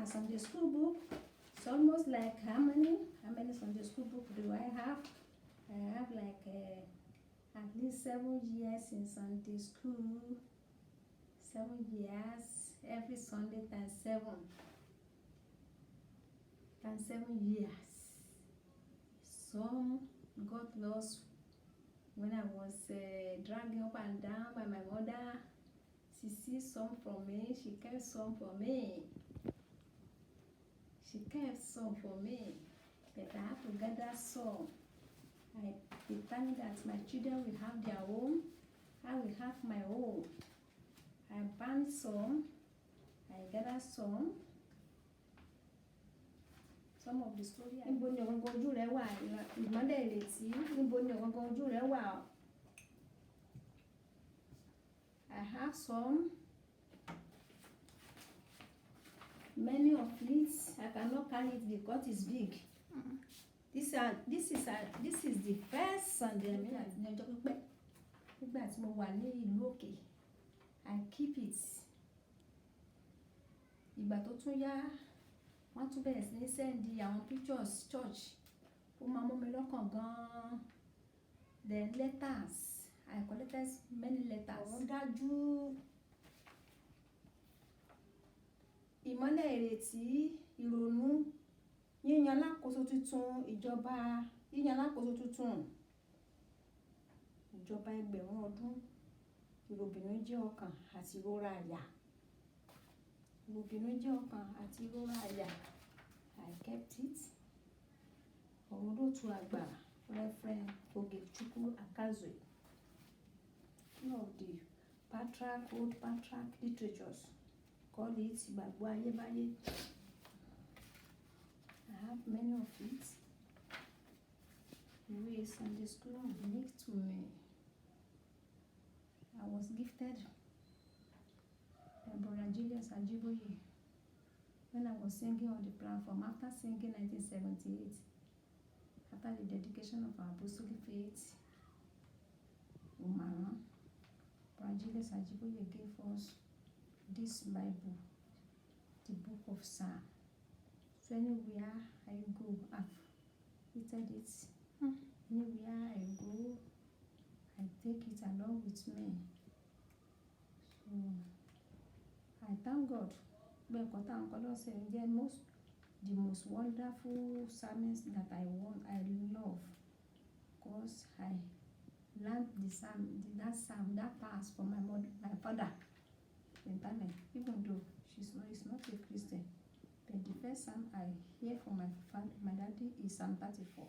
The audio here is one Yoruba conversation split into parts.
my Sunday school book. It's almost like how many Sunday school book do I have? I have like at least 7 years in Sunday school. 7 years every Sunday times 7. Times 7 years. Some got lost when I was dragging up and down by my mother. She sees some from me. She kept some for me. She kept some for me. But I have to gather some. I determined that my children will have their own. I will have my own. I banned some. I gathered some. Some of the story. Níbo ni ọ̀gángan ojú rẹ wà? Ìmọ́lẹ̀ ìrètí. Níbo ni ọ̀gángan ojú rẹ wà? I have some. Many of it I cannot carry it because it's big. This is the first Sunday ní ọjọ́ pípẹ́. Nígbà tí mo wà ní ìlú òkè. I keep it. Ìgbà tó tún yá, wọ́n tún bẹ̀rẹ̀ sí ní send àwọn pictures church. Ó máa mú mi lọ́kàn gan-an. Then letters. I collected many letters. Ọ̀rọ̀ dájú. Ìmọ́lẹ̀ ìrètí, ìrònú, yíyan alákòóso tuntun, yíyan alákòóso tuntun. Ìjọba ẹgbẹ̀rún ọdún, ìròbìnújẹ́ ọkàn àti ìrora àyà. Ìròbìnújẹ́ ọkàn àti ìrora àyà. I kept it. Ọ̀rọ̀ olóòtú àgbà, Reverend Ogechukwu Akazue. One of the old patriarch literatures. Call it Ìgbàgbọ́ Ayébáyé. I have many of it. Ìwé Sunday school unique to me. I was gifted by Brother Julius Ajiboye when I was singing on the platform after singing 1978. After the dedication of our apostolic faith, Umaran, Brother Julius Ajiboye gave us this Bible, the book of Psalm. So anywhere I go, I've written it. Anywhere I go, I take it along with me. So I thank God. The most wonderful sermons that I love, because I learned that pass from my father. Even though he's not a Christian, but the first psalm I hear from my daddy is Psalm 34.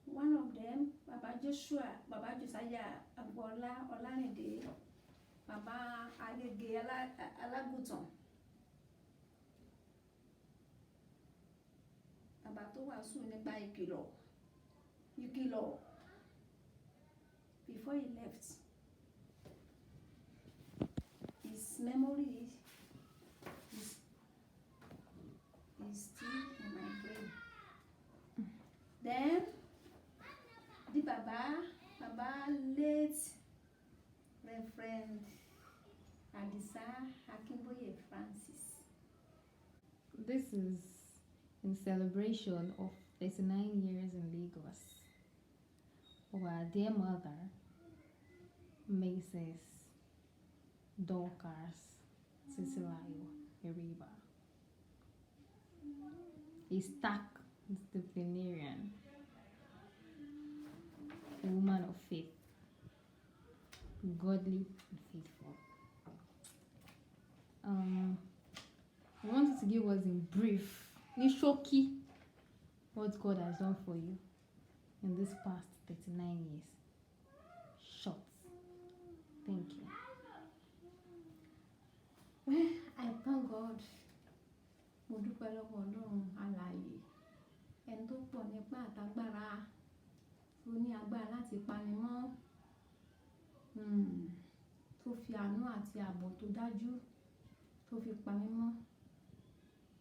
One of them, Baba Joshua, Baba Josiah, Agbola Olanide, Baba Agege Alagutan, Baba tó wàásù nípa ìkìlọ̀. Before he left, his memory is still in my brain. Then the Baba late Reverend Adisa Akinboye Francis. This is in celebration of 39 years in Lagos of our dear mother, Mrs. Dorcas Cecilayo Eriba, a stark disciplinarian, a woman of faith, godly and faithful. I wanted to give us in brief, Nishoki, what God has done for you in this past 39 years. Short. Thank you. Well, I thank God. Mo dúpẹ́ lọ́wọ́ Ọlọ́run alààyè. Ẹni tó pọ̀ nípa àtagbára, tó ní agbára láti pani mọ́. Tó fi àánú àti ààbò tó dájú, tó fi pa mí mọ́.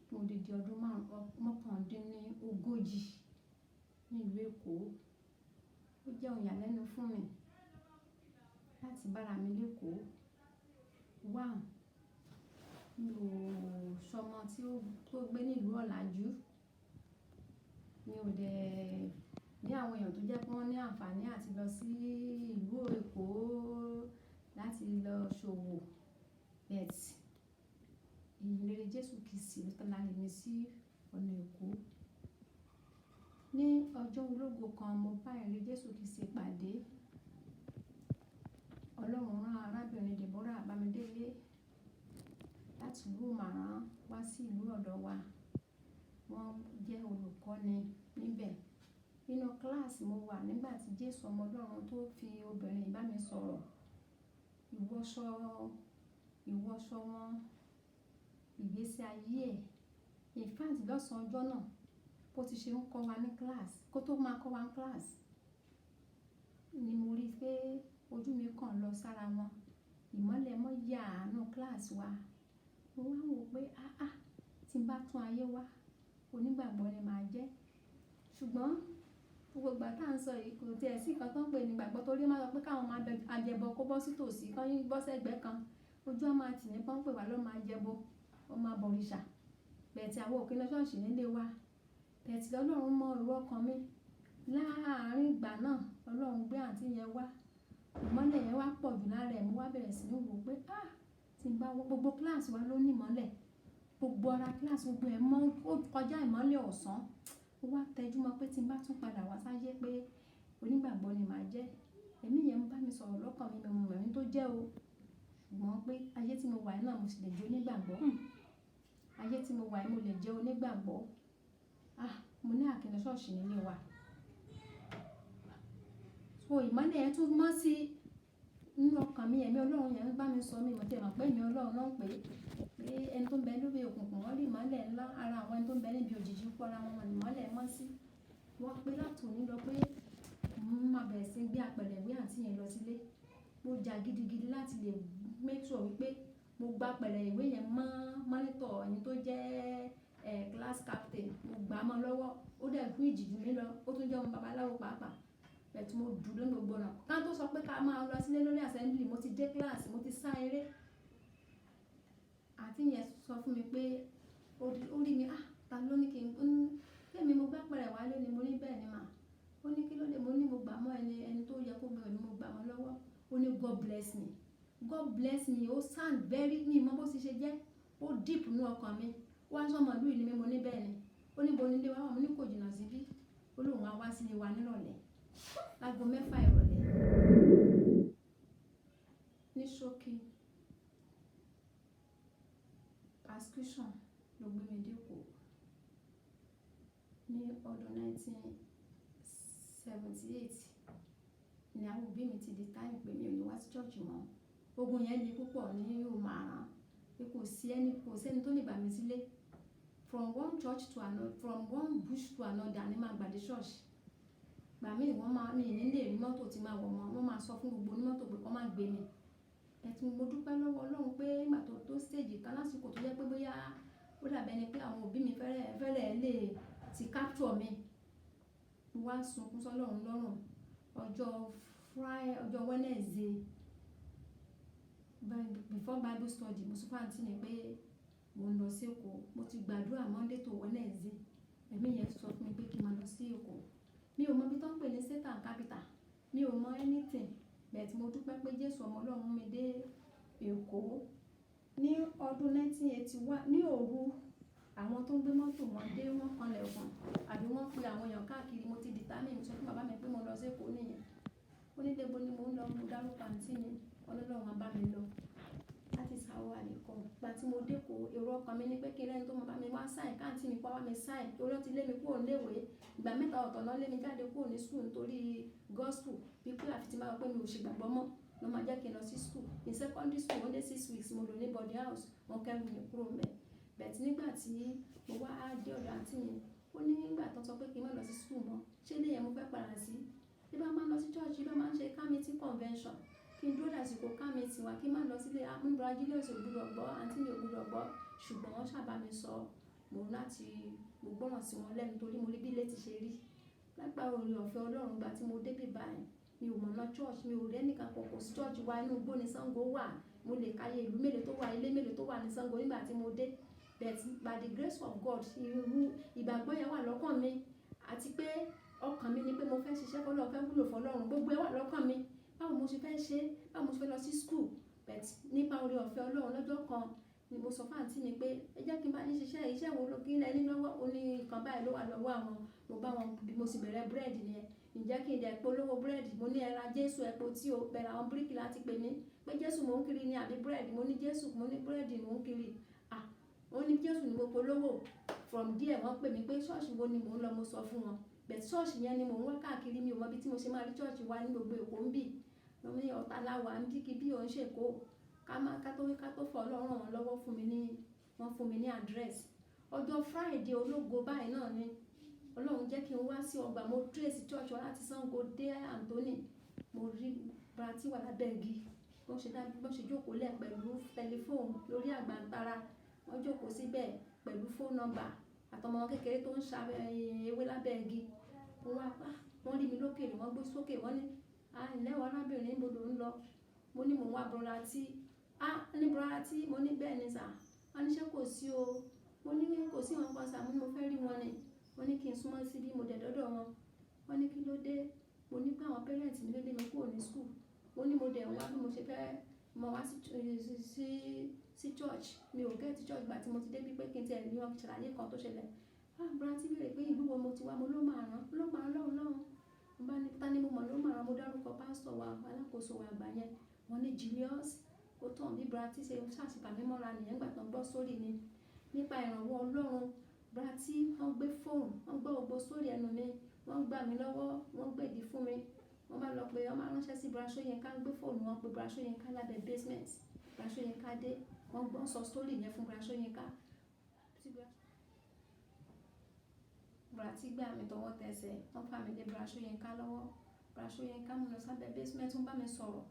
Fún odidi ọdún 39 ní ìlú Èkó. Ó jẹ́ ohun ìyàlẹ́nu fún mi láti bára mi l'Ékòó. mi ò sọmọ tó gbé nílùú ọ̀làjú. Mi ò dẹ̀ ní àwọn èèyàn tó jẹ́ pé wọ́n ní àǹfààní àti lọ sí ìlú Èkó láti lọ ṣòwò. But ìyìnrere Jésù Kristi ló tọ́lá mi sí ọ̀nà Èkó. Ní ọjọ́ ológo kan mo bá ìyìnrere Jésù Kristi pàdé. Ọlọ́run rán arábìnrin Deborah Bámidélé láti ìlú Màrán wá sí ìlú ọ̀dọ̀ wa. Wọ́n jẹ́ olùkọ́ni níbẹ̀. Nínú kíláàsì mo wà nígbà tí Jésù ọmọ Ọlọ́run tó fi obìnrin bá mi sọ̀rọ̀. Ìwọṣọ wọn, ìgbésí ayé ẹ̀. In fact lọ́sàn-án ọjọ́ náà bó ti ṣe ń kọ́ wa ní kíláàsì, kó tó máa kọ́ wa ní kíláàsì ni mo rí pé ojú mi kàn lọ sára wọn. Ìmọ́lẹ̀ mọ́ yà nínú kíláàsì wa. Mo wá wò pé tí n bá tún ayé wá, onígbàgbọ́ ni màá jẹ́. Ṣùgbọ́n gbogbo ìgbà tá à ń sọ yìí kò tiẹ̀ sí nǹkan tó ń pè ní ìgbàgbọ́, torí máa sọ pé káwọn máa ajẹbọ kó bọ́ sí tòsí, kán yín bọ́ sẹ́gbẹ́ kan. Ojú á máa tì ní pọ́n pè wá ló máa jẹbọ, ó máa bọ̀rìṣà. Bẹ̀tì àwọn òkè lọ ṣọ́ọ̀ṣì nílé wa. Bẹ̀tì Ọlọ́run mọ ìró ọkàn mi. Láàárín ìgbà náà Ọlọ́run gbé àǹtí yẹn wá. Ìmọ́lẹ̀ yẹn wá pọ̀ jù lára ẹ̀. Mo wá bẹ̀rẹ̀ sí ní wò pé tí n bá wọ gbogbo kíláàsì wa ló ní ìmọ́lẹ̀. Gbogbo ara kíláàsì gbogbo ẹ̀ mọ́ ó kọjá ìmọ́lẹ̀ ọ̀sán. Mo wá tẹjú mọ́ pé tí n bá tún padà wá sáyé pé onígbàgbọ́ ni màá jẹ́. Ẹ̀mí yẹn ń bá mi sọ̀rọ̀ lọ́kàn mi, mo mọ̀ ẹni tó jẹ́ o. Ṣùgbọ́n pé ayé tí mo wà yìí náà mo sì lè jẹ́ onígbàgbọ́. Ayé tí mo wà yìí mo lè jẹ́ onígbàgbọ́. Mo ní àkínlọ ṣọ́ọ̀ṣì nílé wa. So ìmọ́lẹ̀ yẹn tún mọ́ sí nínú ọkàn mi. Ẹ̀mí Ọlọ́run yẹn ń bá mi sọ mí. Mo tẹ̀ mọ̀ pé ẹ̀mí Ọlọ́run náà ń pè ẹni tó ń bẹ lórí òkùnkùn wọ́n rí ìmọ́lẹ̀ ńlá. Ara àwọn ẹni tó ń bẹ níbi òjìji pọ̀ ara wọn ìmọ́lẹ̀ mọ́ sí. Wọ́n pé láti òní lọ pé mo máa bẹ̀rẹ̀ sí gbé apẹ̀rẹ̀ ìwé àǹtí yẹn lọ sílé. Mo jà gidigidi láti lè make sure wípé mo gba apẹ̀rẹ̀ ìwé yẹn mọ́ mọ́nítọ̀ ẹni tó jẹ́ class captain. Mo gbà á mọ́ lọ́wọ́. Ó dẹ̀ fún ìjìjú mi lọ. Ó tún jẹ́ ọmọ babaláwo pàápàá. Bẹ̀tì mo dùn lórí gbogbo náà. Ká tó sọ pé ká máa lọ sílé lórí assembly, mo ti dé kíláàsì, mo ti sá eré. Àǹtí yẹn sọ fún mi pé ó rí mi, ta ló ní kí mi mo gbá apẹ̀rẹ̀ wá lónìí. Mo ní bẹ́ẹ̀ ni mà. Ó ní kí ló dé? Mo ní mo gbà mọ́ ẹni tó yẹ kó gbé mi, mo gbà mọ́ lọ́wọ́. Ó ní God bless me. God bless me. Ó sound very mi mọ́ bó ti ṣe jẹ́. Ó deep nínú ọkàn mi. Ó wá sọ́mọ ìlú ìní mi, mo ní bẹ́ẹ̀ ni. Ó ní bo nílé wa wà, mo ní kò jìnnà síbí. Ó lóun á wá sílé wa nírọ̀lẹ́. Lágo 4 ìrọ̀lẹ́. Ní ṣókí prescription ló gbé mi dé Èkó ní ọdún 1978. Ni àwọn òbí mi ti decide pé mi ò ní wá sí church mọ́. Ogun yẹn le púpọ̀ ní Màrán. Pé kò sí ẹni tó lè gbà mí sílé. From one church to another, from one bush to another ni máa gbàdé church. Gbà mí mi ní lè rí mọ́tò tí máa wọ̀ mọ́. Wọ́n máa sọ fún gbogbo onímọ́tò pé kó má gbé mi. Ẹ̀tùn mo dúpẹ́ lọ́wọ́ Ọlọ́run pé ìgbà tó stage kan lásìkò tó jẹ́ pé bóyá ó dàbẹ́ ni pé àwọn òbí mi fẹ́rẹ̀ lè ti capture mi. Mo wá sunkún sọ́lọ́run lọ́rùn. Ọjọ́ Wednesday before Bible study mo sọ fún àǹtí mi pé mo ń lọ sí Èkó. Mo ti gbàdúrà Monday to Wednesday. Ẹ̀mí yẹn sọ fún mi pé kí n máa lọ sí Èkó. Mi ò mọ bí tó ń pè ní Satan capital. Mi ò mọ anything. Bẹ̀tì mo dúpẹ́ pé Jésù ọmọ Ọlọ́run mú mi dé Èkó ní ọdún 1981. Ní òru àwọn tó ń gbé mọ́tò wọn dé, wọ́n kanlẹ̀kùn àbí wọ́n pe àwọn èèyàn káàkiri. Mo ti determine, mo sọ fún bàbá mi pé mo lọ sí Èkó nìyẹn. Ó ní débo ni mo ń lọ. Mo dárúkọ àǹtí mi. Ọlọ́run á bá mi lọ. Láti sáwọ́ àlèkọ́. Ìgbà tí mo dé Èkó, èrò ọkàn mi ní pé kí ẹni tó máa bá mi wá sign, káàntí mi pa wá mi sign. Torí ó ti lé mi kúrò níléèwé. Ìgbà 3 ọ̀tọ̀ náà lé mi jáde kúrò ní school nítorí gospel. Bí pé àfi tí máa rò pé mi ò ṣe gbàgbọ́ mọ́ ló máa jẹ́ kí n lọ sí school. In secondary school ó dé 6 weeks mo lò ní body house. Wọ́n kẹ́rù mi kúrò ńbẹ̀. Bẹ̀tì nígbà tí mo wá dé ọ̀dọ̀ àǹtí mi, ó ní nígbà tó sọ pé kí n má lọ sí school mọ́. Ṣé ilé yẹn mo fẹ́ padà sí? Bí bá máa lọ sí church, bí bá máa ń ṣe ká-meeting convention. Kí n dúró lásìkò ká-meeting wa, kí n má lọ sílé. Nígbà Julius ò gbúdọ̀ gbọ́, àǹtí mi ò gbúdọ̀ gbọ́. Ṣùgbọ́n wọ́n ṣàbá mi sọ. Mo gbọ́ràn sí wọn lẹ́nu torí mo rí bí ilé ti ṣe rí. Lágbára oore ọ̀fẹ́ Ọlọ́run gbà tí mo dé bí báyìí. Mi ò mọ̀ lọ church, mi ò rí ẹnìkan kọ̀ọ̀kan sí church wa. Inú igbó ni Ṣàngó wà. mo lè káyé ìlú mélòó tó wà, ilé mélòó tó wà ní Ṣàngó nígbà tí mo dé, but by the grace of God ìgbàgbọ́ yẹn wà lọ́kàn mi, àti pé ọkàn mi ni pé mo fẹ́ ṣiṣẹ́ fọ́lọ́run, fẹ́ wúlò fọ́lọ́run, gbogbo ẹ wà lọ́kàn mi, báwo mo ṣe fẹ́ ṣe, báwo mo ṣe fẹ́ lọ sí school, but nípa oore ọ̀fẹ́ Ọlọ́run lọ́jọ́ kan ni mo sọ fún àǹtí mi pé ẹ jẹ́ kí n bá yín ṣiṣẹ́, iṣẹ́ wo ló kí n lẹ́ni lọ́wọ́, ó ní nǹkan báyìí ló wà lọ́wọ́ àwọn, mo bá wọn bí mo sì bẹ̀rẹ̀ búrẹ́dì nìyẹn, ǹjẹ́ kí n dẹ̀ polówó búrẹ́dì, mo ní ẹ ra Jésù ẹ̀pọ̀ tí o, bẹ̀rẹ̀ àwọn bíríkì láti pè mí pé Jésù mò ń kiri ni àbí búrẹ́dì, mo ní Jésù, mo ní búrẹ́dì mò ń kiri, wọ́n ní Jésù ni mo polówó, from there wọ́n pè mí pé ṣọ́ọ̀ṣì wo ni mò ń lọ, mo sọ fún wọn, but ṣọ́ọ̀ṣì yẹn ni mò ń wá káàkiri, mi ò mọ ibi tí mo ṣe máa rí ṣọ́ọ̀ṣì wa ní gbogbo Èkó ń bì, wọ́n ní Ọ̀tà láwà ń díkì bí òun ṣèkó, ká tó fọ Ọlọ́run ràn wọ́n lọ́wọ́ wọ́n fún mi ní address. Ọjọ́ Friday ológo báyìí náà ni Ọlọ́run jẹ́ kí n wá sí ọgbà, mo trace church wa láti Ṣàngó dé Anthony, mo rí Bratí wà lábẹ́ igi, bọ́n ṣe jókòó lẹ̀ pẹ̀lú tẹlifóònù lórí àgbàntara, wọ́n jókòó síbẹ̀ pẹ̀lú phone number, àtọmọ kékeré tó ń ṣa ewé lábẹ́ igi, wọ́n rí mi lókèrè, wọ́n gbé sókè, wọ́n ní ìlẹ́wọ̀n arábìnrin níbo ló ń lọ, mo ní mò ń wá Bratí, ní Bratí, mo ní bẹ́ẹ̀ ni sà, wọ́n ní ṣé kò sí o, mo ní kò sí wọn kan sà, mo fẹ́ rí wọn ni, wọ́n ní kí n súnmọ́ síbí, mo dẹ̀ dọ́dọ̀ wọn, wọ́n ní kí ló dé, mo ní pé àwọn parents mi ló dé mi kúrò ní school, mo ní mo dẹ̀ wá bí mo ṣe fẹ́ mọ wá sí church, mi ò get church gbà tí mo ti dé bí pé kí n tẹ̀ ní wọn ṣàlàyé kan tó ṣẹlẹ̀, Bratí béèrè pé ìlú wo mo ti wá, mo ló máa rán lọ́hùn, mo bá ní ta ni mo mọ̀ ló máa rán, mo dárúkọ pásítọ̀ wa alákòóso wa àgbà yẹn, wọ́n ní Julius, ó tàn bí Bratí ṣe ṣàṣìpà mímọ́ra nìyẹn gbà tán gbọ́ sórí mi nípa ìrànwọ́ Ọlọ́run. Bratí wọ́n gbé fóònù, wọ́n gbọ́ gbogbo sórí ẹnu mi, wọ́n gbà mí lọ́wọ́, wọ́n gbèdì fún mi, wọ́n bá lọ pé wọ́n máa ránṣẹ́ sí Bra Soyinka, gbé fóònù wọn pé Bra Soyinka lábẹ́ basement, Bra Soyinka dé, wọ́n gbọ́ sọ sórí yẹn fún Bra Soyinka, Bratí gbà mí tọwọ́ tẹsẹ̀, wọ́n fà mí dé Bra Soyinka lọ́wọ́, Bra Soyinka mú lọ sábẹ́ basement, wọ́n bá mi sọ̀rọ̀,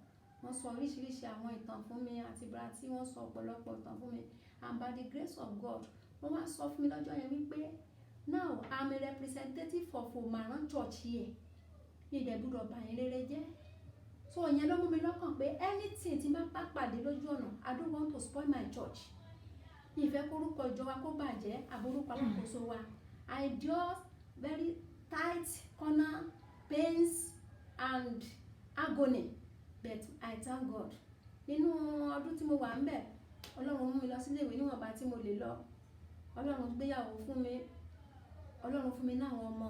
wọ́n sọ oríṣiríṣi àwọn ìtàn fún mi àti Bratí, wọ́n sọ ọ̀pọ̀lọpọ̀ ìtàn fún mi, and by the grace of God wọ́n wá sọ fún mi lọ́jọ́ yẹn wípé now I'm a representative of Omaran church here, ní ìdẹ̀gbùdọ̀ bàyìn rere jẹ́, so ìyẹn ló mú mi lọ́kàn pé anything tí máa bá pàdé lójú ọ̀nà, I don't want to spoil my church, ìfẹ́ korúkọ ìjọ wa kó bàjẹ́, àbúrúkọ alákòóso wa, I endure very tight corner, pains and agony, but I thank God. Nínú ọdún tí mo wà ń bẹ̀, Ọlọ́run mú mi lọ sílé ìwé níwọ̀nba tí mo lè lọ, Ọlọ́run gbéyàwó fún mi, Ọlọ́run fún mi láwọn ọmọ.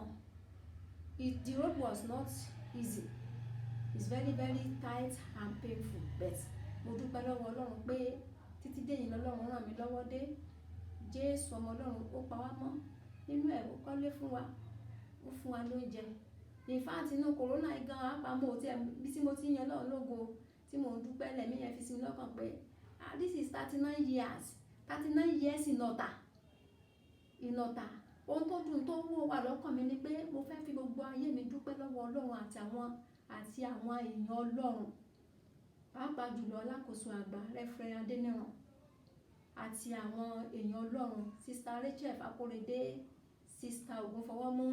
The road was not easy, it's very very tight and painful, but mo dúpẹ́ lọ́wọ́ Ọlọ́run pé títí dé yìí lọ́lọ́run ràn mí lọ́wọ́ dé, Jésù ọmọ Ọlọ́run ó pa wá mọ́, nínú ẹ̀ ó kọ́lé fún wa, ó fún wa lóúnjẹ, in fact inú kòrónà gan àpamọ́ tí bí tí mo ti yan Ọlọ́run lógo, tí mo ń dúpẹ́ lẹ́mí yẹn fi sí mi lọ́kàn pé this is 39 years in Ọ̀tà, ohun tó dùn tó wó wà lọ́kàn mi ni pé mo fẹ́ fi gbogbo ayé mi dúpẹ́ lọ́wọ́ Ọlọ́run àti àwọn èèyàn Ọlọ́run, pàápàá jùlọ alákòóso àgbà Reverend Adéníran àti àwọn èèyàn Ọlọ́run, Sister Rachel Fakorede, Sister Ògúnfọwọ́mú,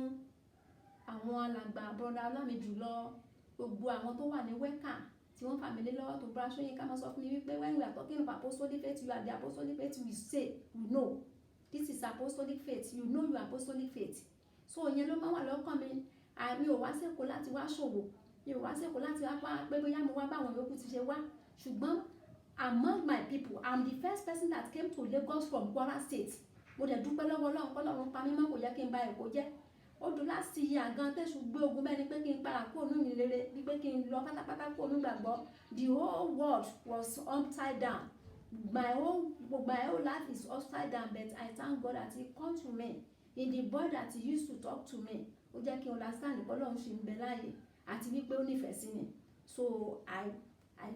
àwọn alàgbà brother Ọlámijùlọ, gbogbo àwọn tó wà ní wẹ́kà tí wọ́n fà mí lé lọ́wọ́ tó Bra Soyinka máa sọ fún mi wípé when we are talking of apostolic faith, you are the apostolic faith we say we know, this is apostolic faith, you know you are apostolic faith, so ìyẹn ló máa wà lọ́kàn mi, mi ò wá sẹ́kọ̀ọ́ láti wá ṣòwò, mi ò wá sẹ́kọ̀ọ́ láti wá pa pé bóyá mo wá báwọn yòókù ti ṣe wá, ṣùgbọ́n among my people I'm the first person that came to Lagos from Kwara State, mo dẹ̀ dúpẹ́ lọ́wọ́ Ọlọ́run kọ́lọ́run pa mí mọ́, kò yẹ kí n ba Èkó jẹ́, ó dùn láti yí àgàn tẹ̀sù gbé ogun bẹ́ẹ̀ ni pé kí n para kó ònú mi rere, bí pé kí n lọ pátápátá kó ònú gbàgbọ́, the whole world was upside down, my whole life is upside down, but I thank God that he come to me in the boy that he used to talk to me, ó jẹ́ kí n understand pé Ọlọ́run ṣì ń bẹ láàyè àti wípé ó nífẹ̀ẹ́ sí mi, so I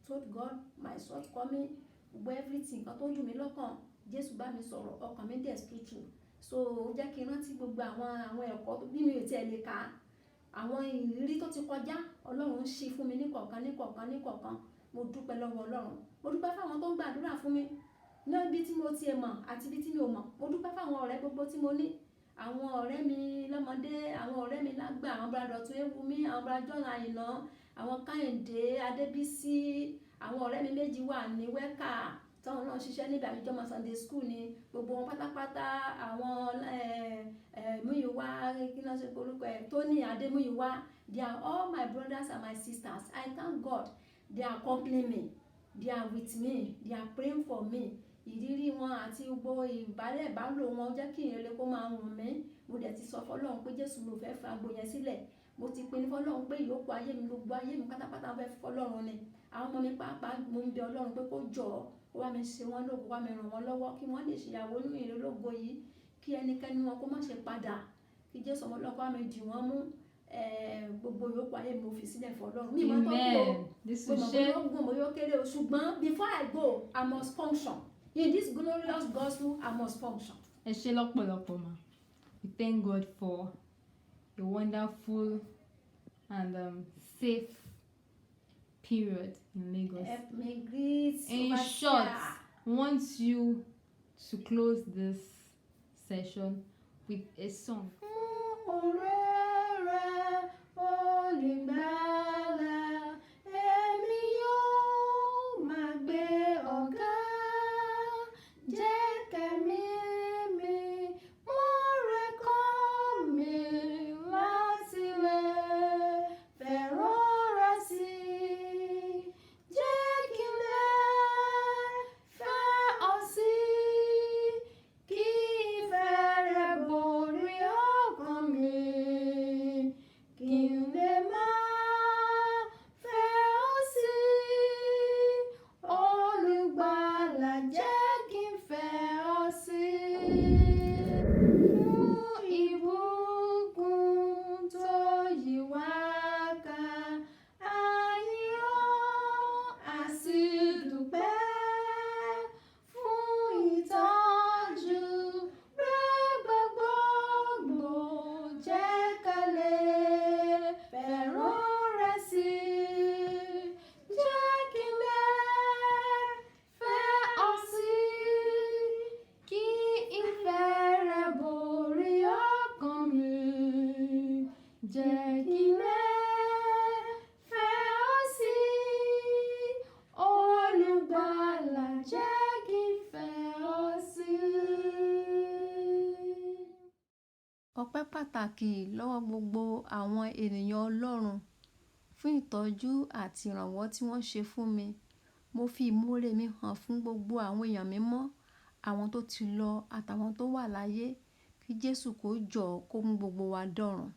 told God my shortcoming, gbogbo everything kan tó dùn mí lọ́kàn, Jésù bá mi sọ̀rọ̀, ọkàn mi dẹ̀ spiritual, so ó jẹ́ kí n rántí gbogbo àwọn ẹ̀kọ́ bí mi ò tiẹ̀ lè kà á, àwọn ìrírí tó ti kọjá, Ọlọ́run ń ṣí fún mi níkọ̀ọ̀kan, mo dúpẹ́ lọ́wọ́ Ọlọ́run, mo dúpẹ́ fáwọn tó ń gbàdúrà fún mi níbi tí mo ti mọ̀ àti ibi tí mi ò mọ̀, mo dúpẹ́ fáwọn ọ̀rẹ́ gbogbo tí mo ní, àwọn ọ̀rẹ́ mi lọ́mọdé, àwọn ọ̀rẹ́ mi lágbà, àwọn brother Dọ̀tun Ewumi, àwọn brother John Àyìnà, àwọn Káyìndé Adébísí, àwọn ọ̀rẹ́ mi méjì wà ní wẹ́kà táwọn náà ṣiṣẹ́ níbi àjọmọ̀ Sunday school ni gbogbo wọn pátápátá. Àwọn Múyìwá kí náà ṣe orúkọ ẹ̀ Tony Adémúyìwá, they are all my brothers and my sisters. I thank God they are accompanying me, they are with me, they are praying for me. Ìrírí wọn àti gbogbo ìbálò wọn jẹ́ kí ìrere kó máa rùn mí. Mo dẹ̀ ti sọ fọ́lọ́run pé Jésù ló fẹ́ fa agbo yẹn sílẹ̀. Mo ti pinnu fọ́lọ́run pé ìyókù ayé mi gbogbo ayé mi pátápátá fẹ́ fọ́lọ́run ni. Àwọn ọmọ mi pàápàá mo ń bẹ Ọlọ́run pé kó jọ̀ọ́ kó wá mi ṣe wọ́n lógo, wá mi ràn wọ́n lọ́wọ́ kí wọ́n lè ṣèyàwó nínú ìrere lógo yìí, kí ẹnikẹ́ni wọn kó má ṣe padà, kí Jésù ọmọ Ọlọ́run kó wá mi dì wọ́n mú. Gbogbo ìyókù ayé mi mo fi sílẹ̀ fọ́lọ́run. Mi mọ̀ tó kú o, mo mọ̀ yóò kéré o, ṣùgbọ́n before I go I must function. In this glorious gospel, I must function. Ẹ ṣé lọ́pọ̀lọpọ̀ ma. We thank God for a wonderful and safe period in Lagos. Help me greet. In short, I want you to close this session with a song. Ọpẹ́ pàtàkì lọ́wọ́ gbogbo àwọn ènìyàn Ọlọ́run fún ìtọ́jú àti ìrànwọ́ tí wọ́n ṣe fún mi. Mo fi ìmoore mi hàn fún gbogbo àwọn èèyàn mímọ́, àwọn tó ti lọ àtàwọn tó wà láyé. Kí Jésù kó jọ̀ọ́ kó mú gbogbo wa dọ̀run.